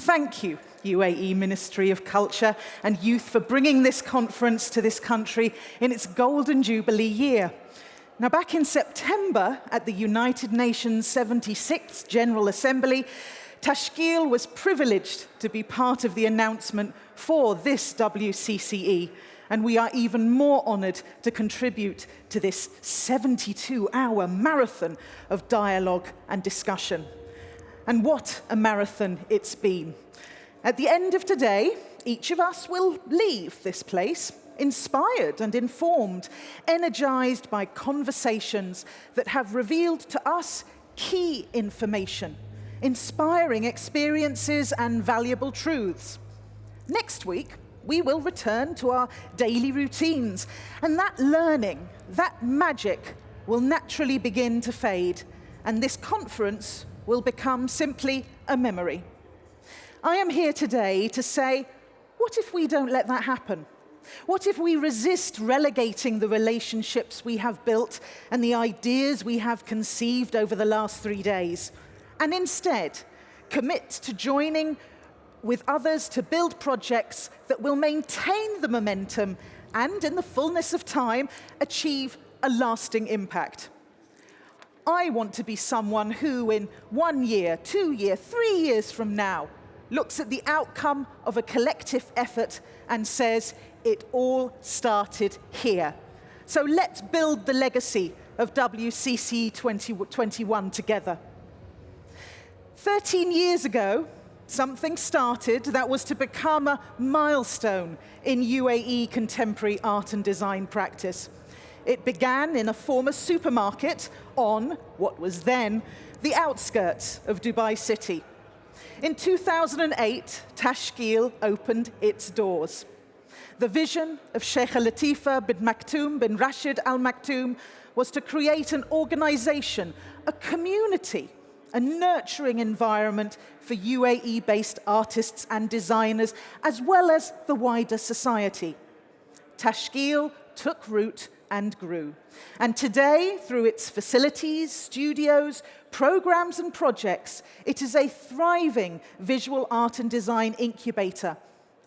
Thank you, UAE Ministry of Culture and Youth, for bringing this conference to this country in its Golden Jubilee year. Now, back in September at the United Nations 76th General Assembly, Tashkeel was privileged to be part of the announcement for this WCCE, and we are even more honoured to contribute to this 72-hour marathon of dialogue and discussion. And what a marathon it's been. At the end of today, each of us will leave this place inspired and informed, energized by conversations that have revealed to us key information, inspiring experiences and valuable truths. Next week, we will return to our daily routines, and that learning, that magic, will naturally begin to fade, and this conference will become simply a memory. I am here today to say, what if we don't let that happen? What if we resist relegating the relationships we have built and the ideas we have conceived over the last 3 days, and instead commit to joining with others to build projects that will maintain the momentum and, in the fullness of time, achieve a lasting impact? I want to be someone who, in 1 year, 2 years, 3 years from now, looks at the outcome of a collective effort and says, it all started here. So let's build the legacy of WCC 2021 together. 13 years ago, something started that was to become a milestone in UAE contemporary art and design practice. It began in a former supermarket on what was then the outskirts of Dubai City. In 2008, Tashkeel opened its doors. The vision of Sheikh Latifa bin Maktoum bin Rashid Al Maktoum was to create an organization, a community, a nurturing environment for UAE-based artists and designers, as well as the wider society. Tashkeel took root and grew. And today, through its facilities, studios, programs and projects, it is a thriving visual art and design incubator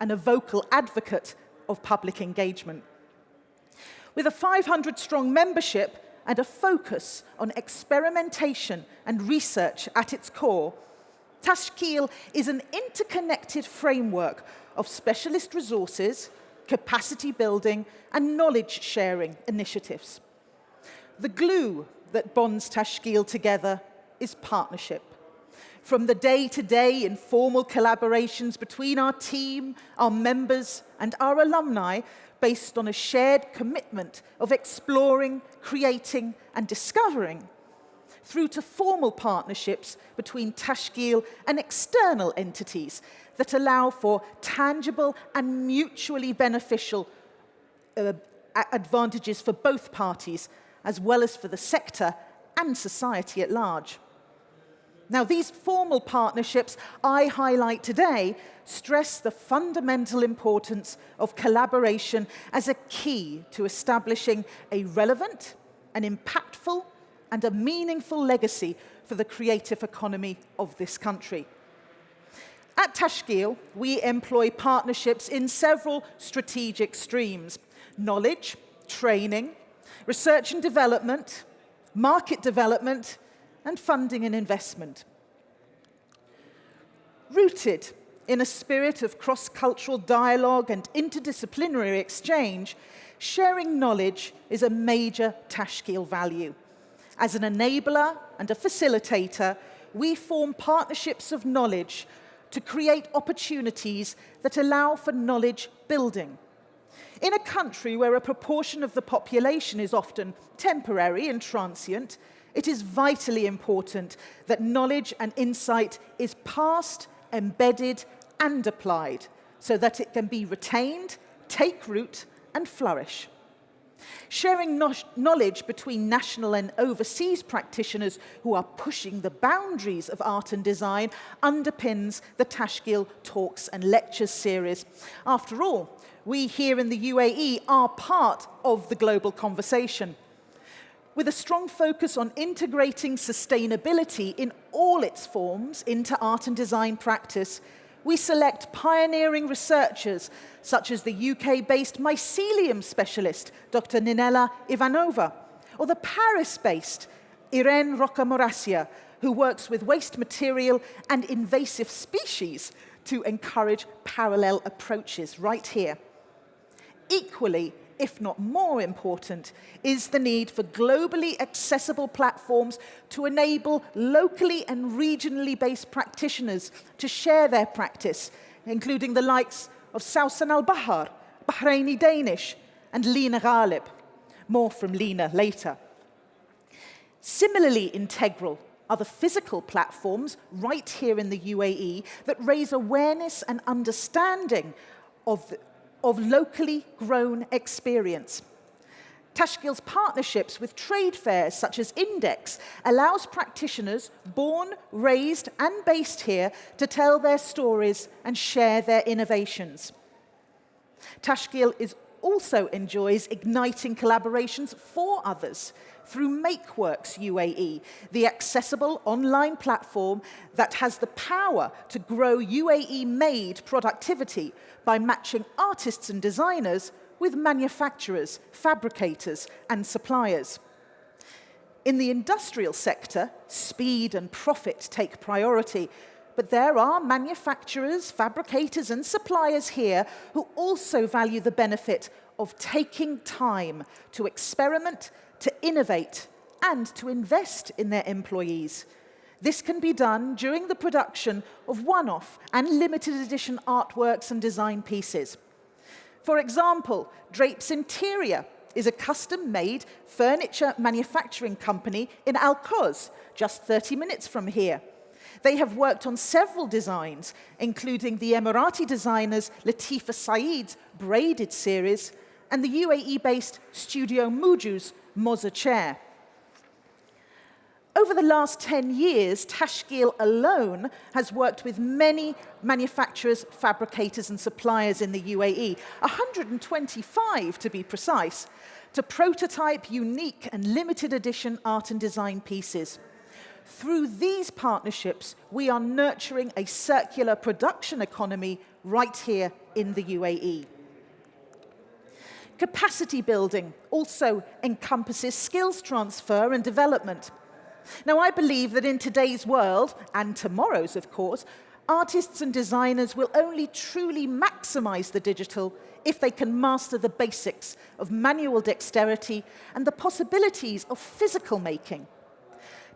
and a vocal advocate of public engagement. With a 500-strong membership and a focus on experimentation and research at its core, Tashkeel is an interconnected framework of specialist resources, capacity building, and knowledge sharing initiatives. The glue that bonds Tashkeel together is partnership. From the day-to-day informal collaborations between our team, our members, and our alumni, based on a shared commitment of exploring, creating, and discovering, through to formal partnerships between Tashkeel and external entities that allow for tangible and mutually beneficial advantages for both parties, as well as for the sector and society at large. Now, these formal partnerships I highlight today stress the fundamental importance of collaboration as a key to establishing a relevant, an impactful, and a meaningful legacy for the creative economy of this country. At Tashkeel, we employ partnerships in several strategic streams: knowledge, training, research and development, market development, and funding and investment. Rooted in a spirit of cross-cultural dialogue and interdisciplinary exchange, sharing knowledge is a major Tashkeel value. As an enabler and a facilitator, we form partnerships of knowledge to create opportunities that allow for knowledge building. In a country where a proportion of the population is often temporary and transient, it is vitally important that knowledge and insight is passed, embedded, and applied so that it can be retained, take root, and flourish. Sharing knowledge between national and overseas practitioners who are pushing the boundaries of art and design underpins the Tashkeel Talks and Lectures series. After all, we here in the UAE are part of the global conversation. With a strong focus on integrating sustainability in all its forms into art and design practice, We select pioneering researchers, such as the UK-based mycelium specialist, Dr. Ninela Ivanova, or the Paris-based Irene Roca-Moracia, who works with waste material and invasive species to encourage parallel approaches right here. Equally, if not more important, is the need for globally accessible platforms to enable locally and regionally based practitioners to share their practice, including the likes of Sausan al-Bahar, Bahraini Danish, and Lina Ghalib. More from Lina later. Similarly integral are the physical platforms right here in the UAE that raise awareness and understanding of locally grown experience. Tashkeel's partnerships with trade fairs such as Index allows practitioners born, raised and based here to tell their stories and share their innovations. Tashkeel also enjoys igniting collaborations for others through MakeWorks UAE, the accessible online platform that has the power to grow UAE-made productivity by matching artists and designers with manufacturers, fabricators, and suppliers. In the industrial sector, speed and profit take priority, but there are manufacturers, fabricators, and suppliers here who also value the benefit of taking time to experiment, to innovate, and to invest in their employees. This can be done during the production of one-off and limited edition artworks and design pieces. For example, Drapes Interior is a custom-made furniture manufacturing company in Al Quoz, just 30 minutes from here. They have worked on several designs, including the Emirati designers Latifa Saeed's braided series and the UAE-based Studio Muju's Moza chair. Over the last 10 years, Tashkeel alone has worked with many manufacturers, fabricators, and suppliers in the UAE, 125 to be precise, to prototype unique and limited edition art and design pieces. Through these partnerships, we are nurturing a circular production economy right here in the UAE. Capacity building also encompasses skills transfer and development. Now, I believe that in today's world, and tomorrow's, of course, artists and designers will only truly maximize the digital if they can master the basics of manual dexterity and the possibilities of physical making.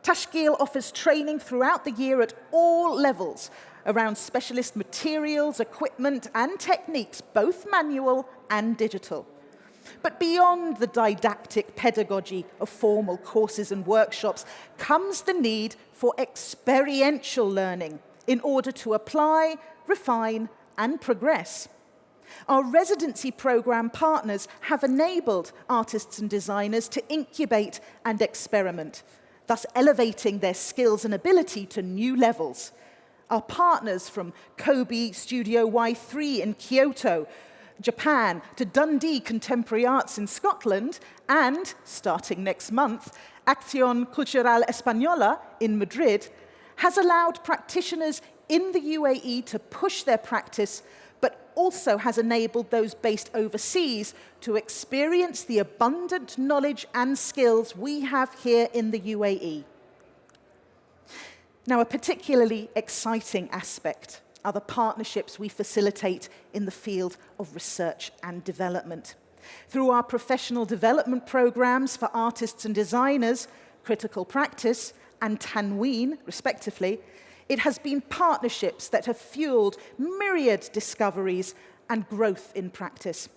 Tashkeel offers training throughout the year at all levels around specialist materials, equipment, and techniques, both manual and digital. But beyond the didactic pedagogy of formal courses and workshops comes the need for experiential learning in order to apply, refine, and progress. Our residency program partners have enabled artists and designers to incubate and experiment, thus elevating their skills and ability to new levels. Our partners from Kobe Studio Y3 in Kyoto, Japan, to Dundee Contemporary Arts in Scotland, and, starting next month, Acción Cultural Española in Madrid, has allowed practitioners in the UAE to push their practice, but also has enabled those based overseas to experience the abundant knowledge and skills we have here in the UAE. Now, a particularly exciting aspect are the partnerships we facilitate in the field of research and development. Through our professional development programs for artists and designers, Critical Practice and Tanween, respectively, it has been partnerships that have fueled myriad discoveries and growth in practice.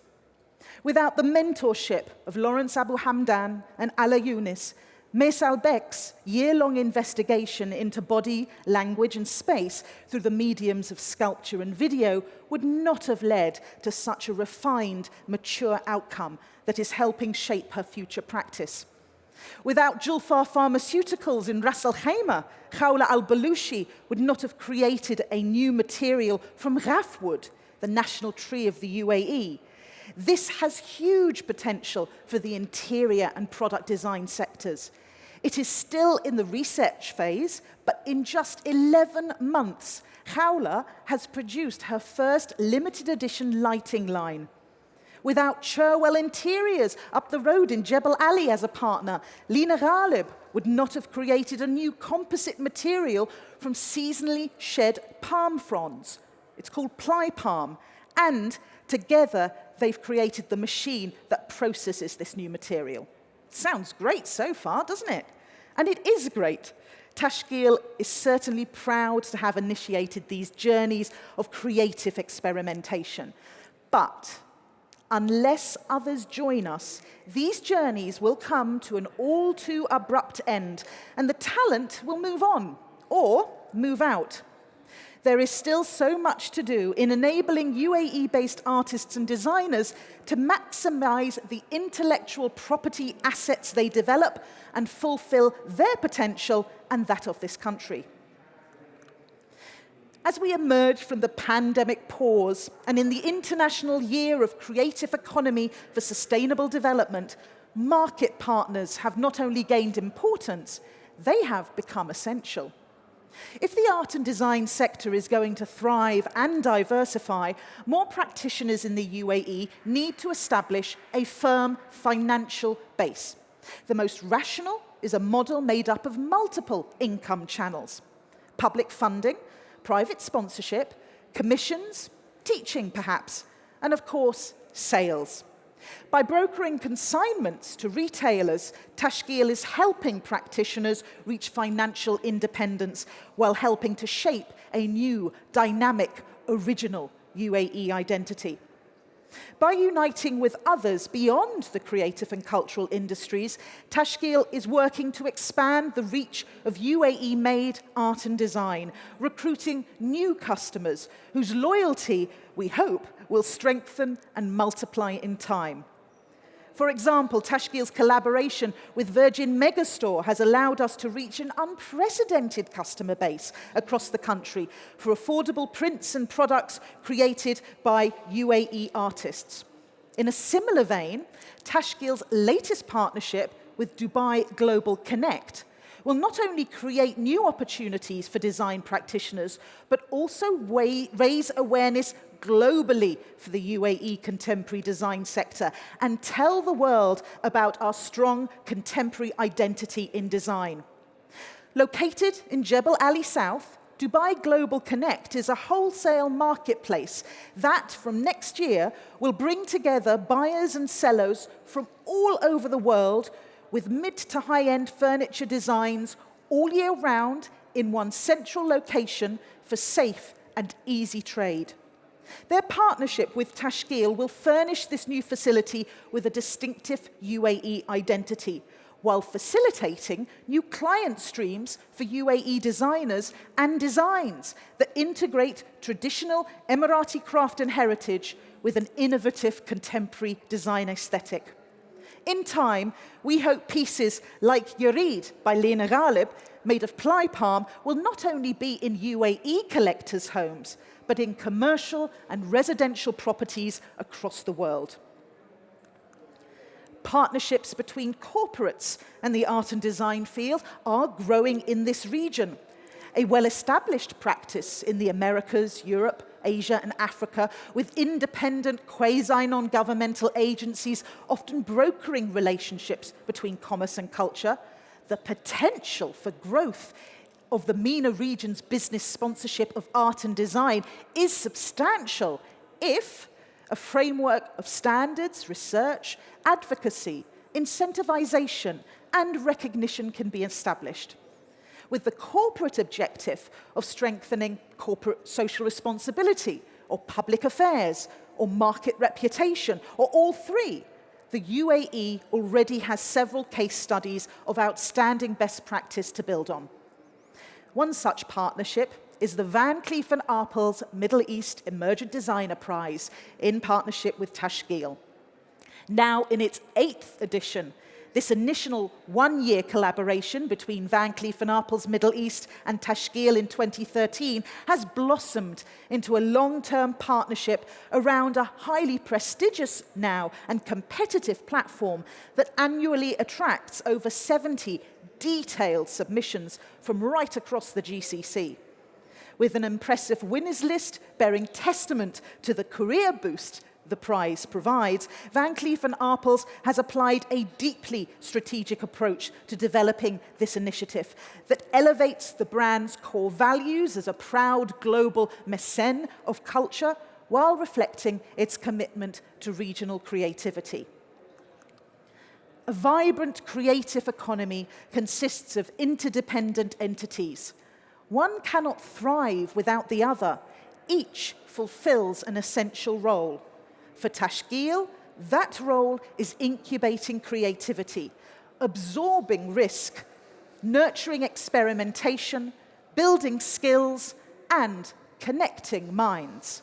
Without the mentorship of Lawrence Abu Hamdan and Ala Younis, Maisal Bek's year-long investigation into body, language, and space through the mediums of sculpture and video would not have led to such a refined, mature outcome that is helping shape her future practice. Without Julfar Pharmaceuticals in Ras Al Khaimah, Khawla Al-Balushi would not have created a new material from ghafwood, the national tree of the UAE. This has huge potential for the interior and product design sectors. It is still in the research phase, but in just 11 months Khawla has produced her first limited edition lighting line. Without Cherwell Interiors up the road in Jebel Ali as a partner, Lina Ghalib would not have created a new composite material from seasonally shed palm fronds. It's called ply palm, and together they've created the machine that processes this new material. Sounds great so far, doesn't it? And it is great. Tashkeel is certainly proud to have initiated these journeys of creative experimentation. But unless others join us, these journeys will come to an all too abrupt end, and the talent will move on or move out. There is still so much to do in enabling UAE-based artists and designers to maximize the intellectual property assets they develop and fulfill their potential and that of this country. As we emerge from the pandemic pause and in the International Year of Creative Economy for Sustainable Development, market partners have not only gained importance, they have become essential. If the art and design sector is going to thrive and diversify, more practitioners in the UAE need to establish a firm financial base. The most rational is a model made up of multiple income channels: public funding, private sponsorship, commissions, teaching perhaps, and of course, sales. By brokering consignments to retailers, Tashkeel is helping practitioners reach financial independence while helping to shape a new, dynamic, original UAE identity. By uniting with others beyond the creative and cultural industries, Tashkeel is working to expand the reach of UAE-made art and design, recruiting new customers whose loyalty, we hope, will strengthen and multiply in time. For example, Tashkeel's collaboration with Virgin Megastore has allowed us to reach an unprecedented customer base across the country for affordable prints and products created by UAE artists. In a similar vein, Tashkeel's latest partnership with Dubai Global Connect will not only create new opportunities for design practitioners, but also raise awareness globally for the UAE contemporary design sector and tell the world about our strong contemporary identity in design. Located in Jebel Ali South, Dubai Global Connect is a wholesale marketplace that, from next year, will bring together buyers and sellers from all over the world with mid to high-end furniture designs all year round in one central location for safe and easy trade. Their partnership with Tashkeel will furnish this new facility with a distinctive UAE identity, while facilitating new client streams for UAE designers and designs that integrate traditional Emirati craft and heritage with an innovative contemporary design aesthetic. In time, we hope pieces like Yurid by Lina Ghalib, made of ply palm, will not only be in UAE collectors' homes, but in commercial and residential properties across the world. Partnerships between corporates and the art and design field are growing in this region. A well-established practice in the Americas, Europe, Asia and Africa, with independent quasi-non-governmental agencies often brokering relationships between commerce and culture. The potential for growth of the MENA region's business sponsorship of art and design is substantial if a framework of standards, research, advocacy, incentivization, and recognition can be established, with the corporate objective of strengthening corporate social responsibility, or public affairs, or market reputation, or all three. The UAE already has several case studies of outstanding best practice to build on. One such partnership is the Van Cleef & Arpels Middle East Emergent Designer Prize in partnership with Tashkeel. Now in its 8th edition, this initial one-year collaboration between Van Cleef & Arpels Middle East and Tashkeel in 2013 has blossomed into a long-term partnership around a highly prestigious now and competitive platform that annually attracts over 70 detailed submissions from right across the GCC. with an impressive winners list bearing testament to the career boost the prize provides, Van Cleef & Arpels has applied a deeply strategic approach to developing this initiative that elevates the brand's core values as a proud global mécène of culture while reflecting its commitment to regional creativity. A vibrant creative economy consists of interdependent entities. One cannot thrive without the other. Each fulfills an essential role. For Tashkeel, that role is incubating creativity, absorbing risk, nurturing experimentation, building skills, and connecting minds.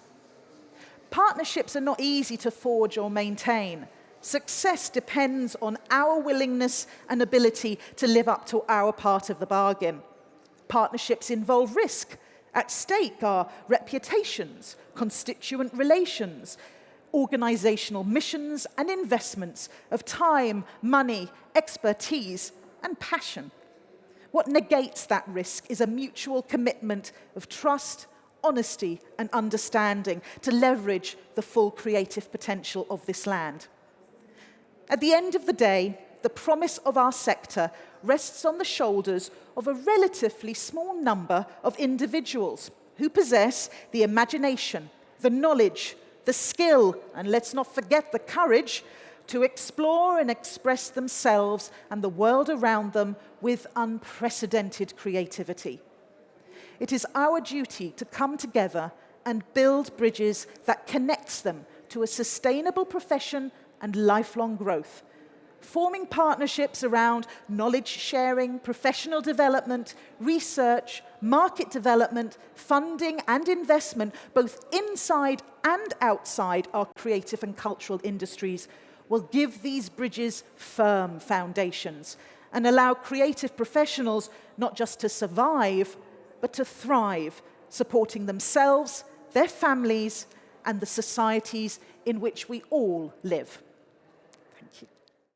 Partnerships are not easy to forge or maintain. Success depends on our willingness and ability to live up to our part of the bargain. Partnerships involve risk. At stake are reputations, constituent relations, organizational missions and investments of time, money, expertise, and passion. What negates that risk is a mutual commitment of trust, honesty, and understanding to leverage the full creative potential of this land. At the end of the day, the promise of our sector rests on the shoulders of a relatively small number of individuals who possess the imagination, the knowledge, the skill, and let's not forget the courage to explore and express themselves and the world around them with unprecedented creativity. It is our duty to come together and build bridges that connects them to a sustainable profession and lifelong growth, forming partnerships around knowledge sharing, professional development, research, market development, funding and investment, both inside and outside our creative and cultural industries, will give these bridges firm foundations and allow creative professionals not just to survive, but to thrive, supporting themselves, their families, and the societies in which we all live.